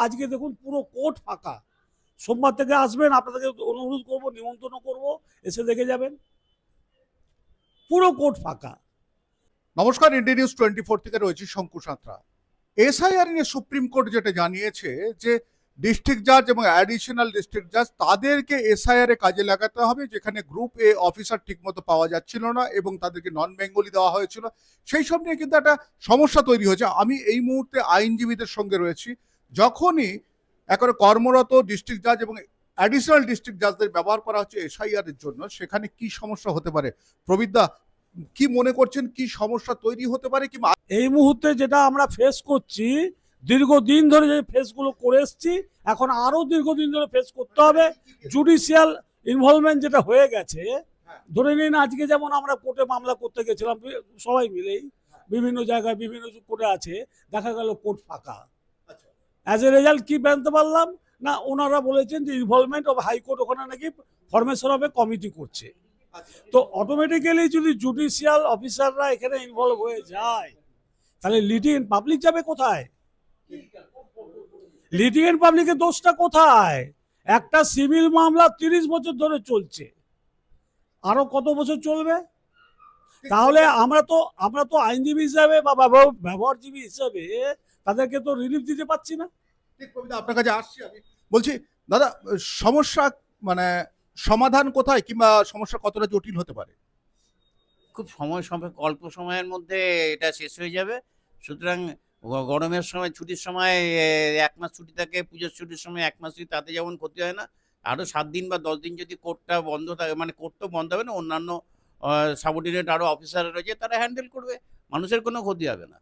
আজকে দেখুন পুরো কোর্ট ফাঁকা। সোমবার থেকে আসবেন, আপনাদেরকে অনুরোধ করব, নিমন্ত্রণ করব, এসে দেখে যাবেন, পুরো কোর্ট ফাঁকা। নমস্কার, ইন্ডিয়া নিউজ 24 থেকে রয়েছে শঙ্কু সাঁতরা। এসআইআর নিয়ে সুপ্রিম কোর্ট যেটা জানিয়েছে যে ডিস্ট্রিক্ট জাজ এবং অ্যাডিশনাল ডিস্ট্রিক্ট জাজ তাদেরকে এসআইআর এ কাজে লাগাতে হবে, যেখানে গ্রুপ এ অফিসার ঠিকমতো পাওয়া যাচ্ছিল না এবং তাদেরকে নন বেঙ্গলি দেওয়া হয়েছিল। সেই সব নিয়ে কিন্তু একটা সমস্যা তৈরি হয়েছে। আমি এই মুহূর্তে আইনজীবীদের সঙ্গে রয়েছি। যখনই একেবারে কর্মরত ডিস্ট্রিক্ট জাজ এবং অ্যাডিশনাল ডিস্ট্রিক্ট জাজদের ব্যবহার করা হচ্ছে এসআইআর এর জন্য, সেখানে কি সমস্যা হতে পারে? প্রবীরদা, কি মনে করছেন, কি সমস্যা তৈরি হতে পারে? কি এই মুহূর্তে যেটা আমরা ফেস করছি, দীর্ঘদিন ধরে যে ফেসগুলো করে এসছি, এখন আরো দীর্ঘদিন ধরে ফেস করতে হবে। জুডিশিয়াল ইনভলভমেন্ট যেটা হয়ে গেছে, ধরে নিন আজকে যেমন আমরা কোর্টে মামলা করতে গেছিলাম সবাই মিলেই, বিভিন্ন জায়গায় বিভিন্ন কোর্টে আছে, দেখা গেল কোর্ট ফাঁকা। অ্যাজ এ রেজাল্ট কি জানতে পারলাম না, ওনারা বলেছেন যে ইনভলভমেন্ট অফ হাইকোর্ট ওখানে নাকি ফরমেশন হবে কমিটি করছে। তো অটোমেটিক্যালি যদি জুডিশিয়াল অফিসাররা এখানে ইনভলভ হয়ে যায়, তাহলে লিটিগেন্ট পাবলিক যাবে কোথায়? লিটিগেন্ট পাবলিকের দোষটা কোথায়? একটা সিভিল মামলা 30 বছর ধরে চলছে, আরো কত বছর চলবে? তাহলে আমরা তো আইনজীবী হিসাবে বা ব্যবহারজীবী হিসাবে তাদেরকে তো রিলিফ দিতে পারছি না। ঠিক কবিতা, আপনার কাছে আসছি। আমি বলছি, দাদা, সমস্যা মানে সমাধান কোথায়, কিংবা সমস্যা কতটা জটিল হতে পারে? খুব অল্প সময়ের মধ্যে এটা শেষ হয়ে যাবে। সুতরাং গরমের সময়, ছুটির সময় 1 মাস ছুটি থাকে, পুজোর ছুটির সময় 1 মাস ছুটি, তাতে যেমন ক্ষতি হয় না, আরও 7 দিন বা 10 দিন যদি কোর্টটা বন্ধ থাকে, মানে কোর্ট তো বন্ধ হবে না, অন্যান্য সাবঅর্ডিনেট আরও অফিসার রয়েছে, তারা হ্যান্ডেল করবে, মানুষের কোনো ক্ষতি হবে না।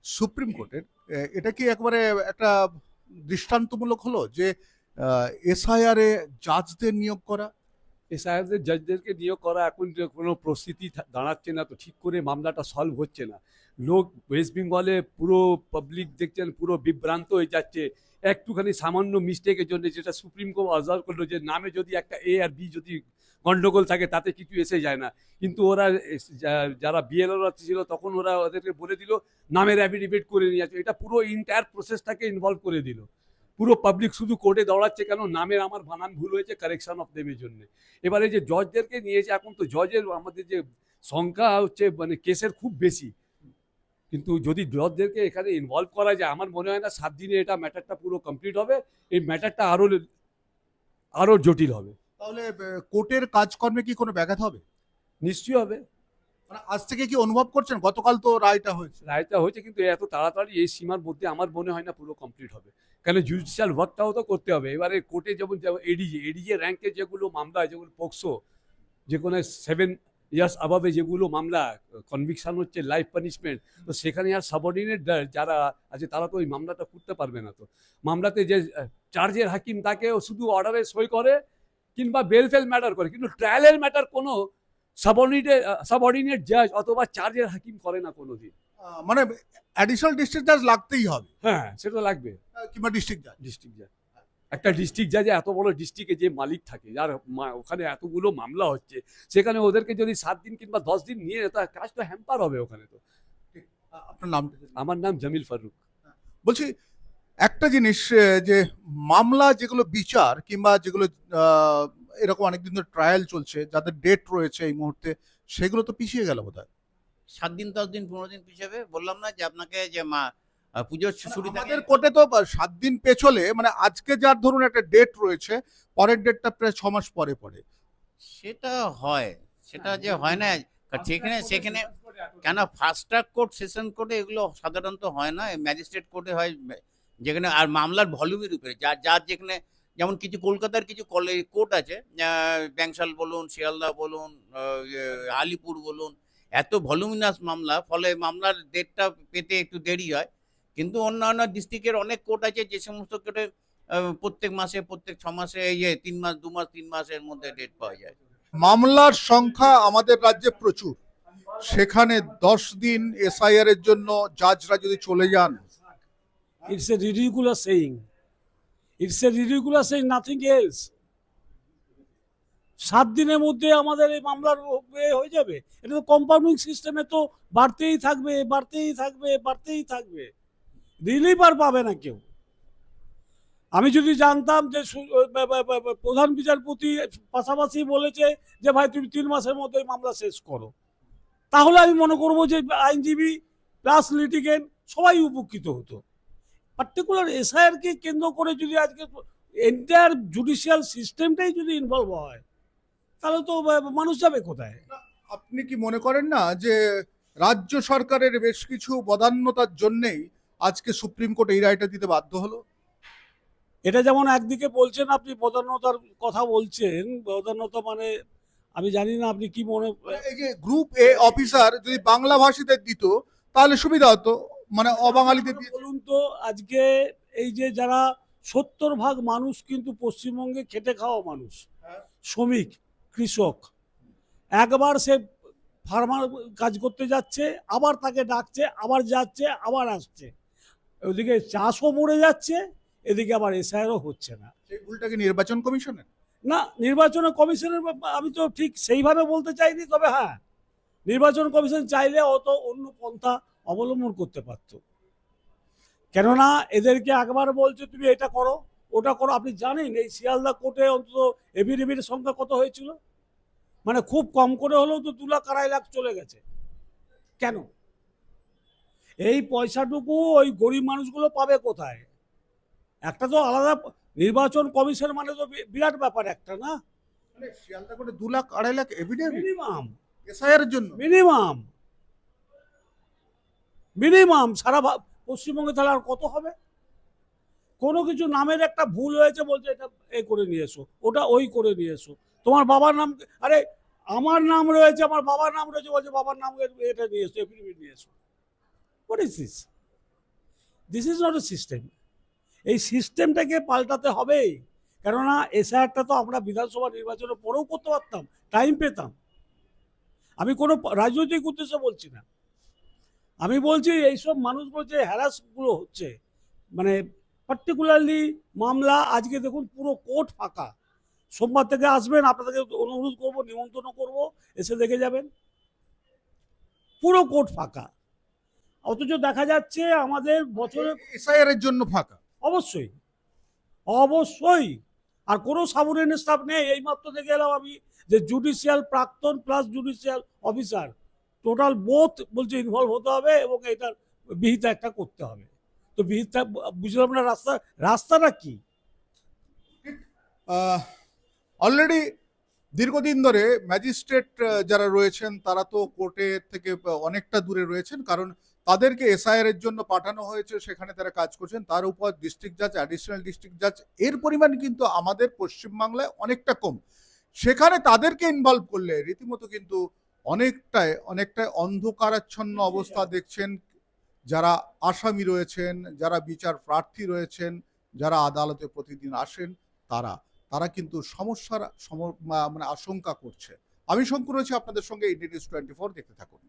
সুপ্রিম কোর্টের এটা কি একবারে একটা দৃষ্টান্তমূলক হলো যে এসআইআর এ জাজদের নিয়োগ করা? এসআইআরদের জাজদেরকে নিয়োগ করা এখন যে কোনো পরিস্থিতি দাঁড়াচ্ছে না, তো ঠিক করে মামলাটা সলভ হচ্ছে না। লোক ওয়েস্ট বেঙ্গলে পুরো পাবলিক দেখছেন পুরো বিভ্রান্ত হয়ে যাচ্ছে একটুখানি সামান্য মিস্টেকের জন্য, যেটা সুপ্রিম কোর্ট অবজার্ভ করলো যে নামে যদি একটা এ আর বি যদি গন্ডগোল থাকে তাতে কিছু এসে যায় না, কিন্তু ওরা যারা বিএলওরা ছিল তখন ওরা ওদেরকে বলে দিল নামের অ্যাফিডেভিট করে নিয়ে আসছে। এটা পুরো ইন্টায়ার প্রসেসটাকে ইনভলভ করে দিল। পুরো পাবলিক শুধু কোর্টে দৌড়াচ্ছে কেন, নামের আমার বানান ভুল হয়েছে, কারেকশন অফ দেমের জন্য। এবারে যে জজদেরকে নিয়েছে, এখন তো জজের আমাদের যে সংখ্যা হচ্ছে মানে কেসের খুব বেশি, কিন্তু যদি জজদেরকে এখানে ইনভলভ করা যায়, আমার মনে হয় না 7 দিনে এটা ম্যাটারটা পুরো কমপ্লিট হবে। এই ম্যাটারটা আরো জটিল হবে। তাহলে কোর্টের কাজকর্মে কি কোনো ব্যাঘাত হবে? নিশ্চয়ই হবে। মানে আজ থেকে কি অনুভব করছেন? গতকাল তো রায়টা হয়েছে। রায়টা হয়েছে, কিন্তু এত তাড়াতাড়ি এই সীমার মধ্যে আমার মনে হয় না পুরো কমপ্লিট হবে, কেন জুডিশিয়াল ওয়ার্কটাও তো করতে হবে। এবারে কোর্টে যেমন এডিজে র্যাঙ্কের যেগুলো মামলা, যেগুলো পোক্সো, যে কোনো 7 ইয়ার্স আবাবে যেগুলো মামলা, কনভিকশন হচ্ছে লাইফ পানিশমেন্ট, তো সেখানে আর সাবঅর্ডিনেট যারা আছে তারা তো ওই মামলাটা করতে পারবে না। তো মামলাতে যে চার্জের হাকিম তাকে শুধু অর্ডারে সই করে কিংবা বেল ফেল ম্যাটার করে, কিন্তু ট্রায়ালের ম্যাটার কোনো সাবঅর্ডিনেট জাজ অথবা চার্জের হাকিম করে না কোনোদিন। মানে অ্যাডিশনাল ডিস্ট্রিক্ট জাজ লাগতেই হবে। হ্যাঁ, সেটা লাগবে। কিংবা ডিস্ট্রিক্ট জাজ। ডিস্ট্রিক্ট জাজ, একটা ডিস্ট্রিক্ট জাজে এত বড় ডিস্ট্রিক্টে যে মালিক থাকে, যার ওখানে এতগুলো মামলা হচ্ছে, সেখানে ওদেরকে যদি 7 দিন কিংবা 10 দিন নিয়ে, তার কাজ তো হ্যাম্পার হবে ওখানে। তো আপনার নাম? আমার নাম জামিল ফারুক। বলছি, একটা জিনিস, যে মামলা যেগুলো বিচার কিংবা যেগুলো এরকম অনেকদিন ধরে ট্রায়াল চলছে, যাদের ডেট রয়েছে এই মুহূর্তে, সেগুলো তো পিছিয়ে গেল বোধহয়। 7 দিন, 10 দিন, 15 দিন পিছাবে। বললাম না যে আপনাকে যে পুজোর ছুটি থাকে। আমাদের কোর্টে তো 7 দিন পেছলে, মানে আজকে যার ধরুন একটা ডেট রয়েছে, পরের ডেটটা প্রায় 6 মাস পরে পড়ে। সেটা হয়, সেটা যে হয় না সেখানে কেন ফাস্ট ট্র্যাক কোর্ট, সেশন কোর্টে এগুলো সাধারণত হয় না, ম্যাজিস্ট্রেট কোর্টে হয়, যেখানে আর মামলার ভলিউমের উপরে যার যেখানে, যেমন কিছু কলকাতার কিছু কোর্ট আছে, ব্যাংশাল বলুন, শিয়ালদা বলুন, আলিপুর বলুন, এত ভলিউমিনাস মামলা, ফলে মামলার ডেটটা পেতে একটু দেরি হয়। কিন্তু অন্যান্য ডিস্ট্রিক্টের অনেক কোর্ট আছে যে সমস্ত কোর্টে প্রত্যেক মাসে, প্রত্যেক 6 মাসে, 3 মাস, 2 মাস, 3 মাসের মধ্যে ডেট পাওয়া যায়। মামলার সংখ্যা আমাদের রাজ্যে প্রচুর, সেখানে 10 দিন এসআইআর এর জন্য জাজরা যদি চলে যান, it's a ridiculous saying, nothing else. 7 দিনের মধ্যে আমাদের এই মামলার হয়ে যাবে? এটা তো কম্পাউন্ডিং সিস্টেমে তো বাড়তেই থাকবে। রিলিফ আর পাবে না কেউ। আমি যদি জানতাম যে প্রধান বিচারপতি পাশাপাশি বলেছে যে ভাই তুমি 3 মাসের মধ্যে এই মামলা শেষ করো, তাহলে আমি মনে করবো যে আইনজীবী প্লাস লিটিগেন্ট সবাই উপকৃত হতো। পার্টিকুলার এসআইআরকে কেন্দ্র করে যদি আজকে এন্টায়ার জুডিশিয়াল সিস্টেমটাই যদি ইনভলভ হয়, তাহলে তো মানুষ যাবে কোথায়? আপনি কি মনে করেন না যে রাজ্য সরকারের বেশ কিছু বদান্যতার জন্যেই আজকে সুপ্রিম কোর্ট এই রায়টা দিতে বাধ্য হলো? এটা যেমন একদিকে বলছেন আপনি বদান্যতার কথা বলছেন, বদান্যতা মানে আমি জানি না আপনি কি মনে, এই যে গ্রুপ এ অফিসার যদি বাংলা ভাষীদের দিত তাহলে সুবিধা হতো, মানে অবাঙালিদের দিয়ে। বলুন তো আজকে এই যে যারা 70% মানুষ কিন্তু পশ্চিমবঙ্গে খেটে খাওয়া মানুষ, শ্রমিক, কৃষক, একবার সে ফার্মার কাজ করতে যাচ্ছে, আবার তাকে ডাকছে, আবার যাচ্ছে, আবার আসছে, ওদিকে চাষও মরে যাচ্ছে, এদিকে আবার এসআইআরও হচ্ছে না। সেই ভুলটা কি নির্বাচন কমিশনের? না, নির্বাচন কমিশনের আমি তো ঠিক সেইভাবে বলতে চাইনি, তবে হ্যাঁ, নির্বাচন কমিশন চাইলে অত অন্য পন্থা অবলম্বন করতে পারত। কেননা এদেরকে একবার বলছে তুমি এটা করো ওটা করো। আপনি জানেন এই শিয়ালদা কোর্টে অন্তত এভিডেভিটের সংখ্যা কত হয়েছিল? মানে খুব কম করে হলেও তো 2 লাখ 2.5 লাখ চলে গেছে। কেন? এই পয়সাটুকু ওই গরিব মানুষগুলো পাবে কোথায়? একটা তো আলাদা নির্বাচন কমিশন মানে তো বিরাট ব্যাপার একটা, না? মানে শিয়ালদা কোর্টে 2 lakh 2.5 lakh affidavit minimum SIR এর জন্য? মিনিমাম সারা পশ্চিমবঙ্গে তাহলে আর কত হবে? কোনো কিছু নামের একটা ভুল হয়েছে বলছে এটা এ করে নিয়ে এসো, ওটা ওই করে নিয়ে এসো। তোমার বাবার নাম, আরে আমার নাম রয়েছে, আমার বাবার নাম রয়েছে, বলছে বাবার নাম এটা নিয়ে এসো, এফিডেভিট নিয়ে এসো। What is this? This is not a system. এই সিস্টেমটাকে পাল্টাতে হবে। কেননা এসআইআরটা তো আমরা বিধানসভা নির্বাচনের পরেও করতে পারতাম, টাইম পেতাম। আমি কোনো রাজনৈতিক উদ্দেশ্যে বলছি না, আমি বলছি এইসব মানুষগুলো যে হ্যারাসগুলো হচ্ছে, মানে পার্টিকুলারলি মামলা আজকে দেখুন পুরো কোর্ট ফাঁকা। সোমবার থেকে আসবেন, আপনাদেরকে অনুরোধ করবো, নিমন্ত্রণ করবো, এসে দেখে যাবেন, পুরো কোর্ট ফাঁকা। অথচ দেখা যাচ্ছে আমাদের বছরে এসআইআর এর জন্য ফাঁকা। অবশ্যই অবশ্যই, আর কোনো সাবঅর্ডিনেট স্টাফ নেই। এইমাত্র দেখে এলাম আমি যে জুডিশিয়াল প্রাক্তন plus judicial officer total both বলছে ইনভলভ হতে হবে এবং এটার বিহিতা একটা করতে হবে। তো বিহিতা বুঝলাম না, রাস্তাটা কি? অলরেডি দীর্ঘদিন ধরে ম্যাজিস্ট্রেট যারা রয়েছেন তারা তো কোর্টের থেকে অনেকটা দূরে রয়েছেন, কারণ তাদেরকে এসআইআর এর জন্য পাঠানো হয়েছে, সেখানে তারা কাজ করছেন। তার উপর ডিস্ট্রিক্ট জাজ, অ্যাডিশনাল ডিস্ট্রিক্ট জাজ, এর পরিমাণ কিন্তু আমাদের পশ্চিমবাংলায় অনেকটা কম। সেখানে তাদেরকে ইনভলভ করলে রীতিমতো কিন্তু অনেকটাই অন্ধকারাচ্ছন্ন অবস্থা দেখছেন যারা আসামি রয়েছেন, যারা বিচার প্রার্থী রয়েছেন, যারা আদালতে প্রতিদিন আসেন, তারা কিন্তু সমস্যার মানে আশঙ্কা করছে। আমি শঙ্কর রয়েছে আপনাদের সঙ্গে, ইন্ডিয়া নিউজ 24 দেখতে থাকুন।